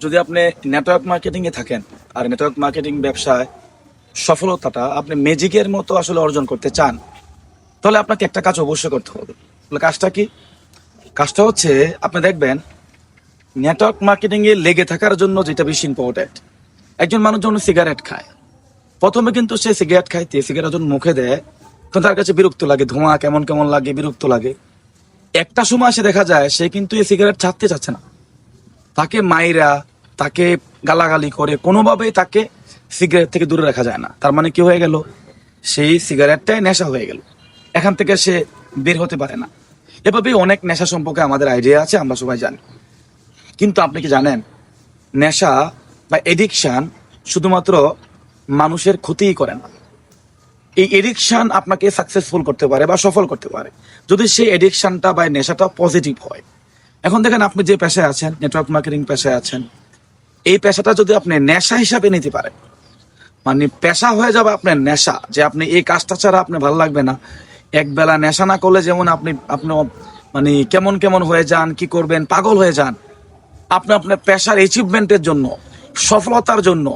যদি আপনি network marketing এ থাকেন আর নেটওয়ার্ক মার্কেটিং ব্যবসায় সফলতাটা আপনি ম্যাজিকের মতো আসলে অর্জন করতে চান, তাহলে আপনাকে একটা কাজ অবশ্যই করতে হবে। তাহলে কাজটা কি? কাজটা হচ্ছে, আপনি দেখবেন নেটওয়ার্ক মার্কেটিং এ লেগে থাকার জন্য যেটা বেশি ইম্পর্টেন্ট, একজন মানুষ যখন সিগারেট খায়, প্রথমে কিন্তু সে সিগারেট খাইতে সিগারেট যখন মুখে দেয় তখন তার কাছে বিরক্ত লাগে, ধোঁয়া কেমন কেমন লাগে, বিরক্ত লাগে। একটা সময় সে দেখা যায় সে কিন্তু এই সিগারেট ছাড়তে চাচ্ছে না, তাকে মাইরা তাকে গালাগালি করে কোনোভাবেই তাকে সিগারেট থেকে দূরে রাখা যায় না। তার মানে কি হয়ে গেল? সেই সিগারেটটাই নেশা হয়ে গেল, এখান থেকে সে বের হতে পারে না। এভাবেই অনেক নেশা সম্পর্কে আমাদের আইডিয়া আছে, আমরা সবাই জানি। কিন্তু আপনি কি জানেন, নেশা বা এডিকশন শুধুমাত্র মানুষের ক্ষতিই করে না, এই এডিকশন আপনাকে সাকসেসফুল করতে পারে বা সফল করতে পারে যদি সেই এডিকশনটা বা নেশাটা পজিটিভ হয়। এখন দেখেন, আপনি যে পেশায় আছেন, নেটওয়ার্ক মার্কেটিং পেশায় আছেন, এই পেশাটা যদি আপনি নেশা হিসাবে নিতে পারেন, মানে পেশা হয়ে যাবে আপনার নেশা, যে আপনি এই কাজটা ছাড়া আপনি ভালো লাগবে না। একবেলা নেশা না করলে যেমন আপনি মানে কেমন কেমন হয়ে যান, কি করবেন, পাগল হয়ে যান। আপনি আপনার পেশার অ্যাচিভমেন্টের জন্য, সফলতার জন্য,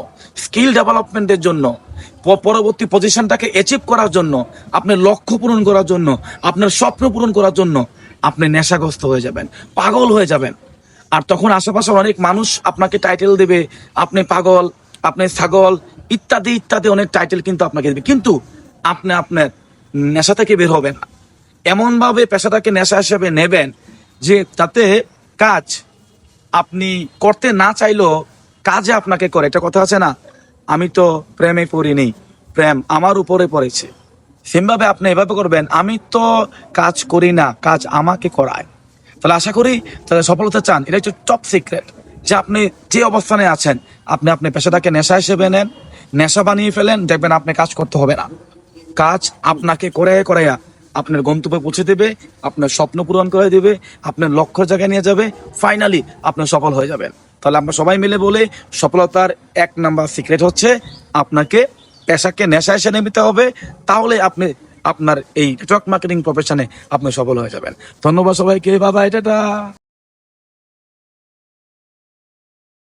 স্কিল ডেভেলপমেন্টের জন্য, পরবর্তী পজিশনটাকে অ্যাচিভ করার জন্য, আপনার লক্ষ্য পূরণ করার জন্য, আপনার স্বপ্ন পূরণ করার জন্য আপনি নেশাগ্রস্ত হয়ে যাবেন, পাগল হয়ে যাবেন। আর তখন আশেপাশে অনেক মানুষ আপনাকে টাইটেল দেবে, আপনি পাগল, আপনি ছাগল, ইত্যাদি ইত্যাদি অনেক টাইটেল কিন্তু আপনাকে দেবে। কিন্তু আপনি আপনার নেশা থেকে বের হবেন, এমনভাবে পেশাটাকে নেশা হিসেবে নেবেন যে তাতে কাজ আপনি করতে না চাইলেও কাজে আপনাকে করে। একটা কথা আছে না, আমি তো প্রেমে পড়িনি, প্রেম আমার উপরে পড়েছে। সেমভাবে আপনি এভাবে করবেন, আমি তো কাজ করি না, কাজ আমাকে করায়। তাহলে আশা করি তাহলে সফলতা চান, এটা হচ্ছে টপ সিক্রেট, যে আপনি যে অবস্থানে আছেন আপনি আপনার পেশাটাকে নেশা হিসেবে নেন, নেশা বানিয়ে ফেলেন, দেখবেন আপনি কাজ করতে হবে না, কাজ আপনাকে করে করাইয়া আপনার গন্তব্যে পৌঁছে দেবে, আপনার স্বপ্ন পূরণ করে দেবে, আপনার লক্ষ্যের জায়গায় নিয়ে যাবে, ফাইনালি আপনি সফল হয়ে যাবেন। তাহলে আমরা সবাই মিলে বলে, সফলতার 1 নাম্বার সিক্রেট হচ্ছে আপনাকে পেশাকে নেশা হিসেবে নিতে হবে, তাহলে আপনি আপনার এই নেটওয়ার্ক মার্কেটিং প্রফেশনে আপনি সফল হয়ে যাবেন। ধন্যবাদ সবাইকে, বাবা, এটা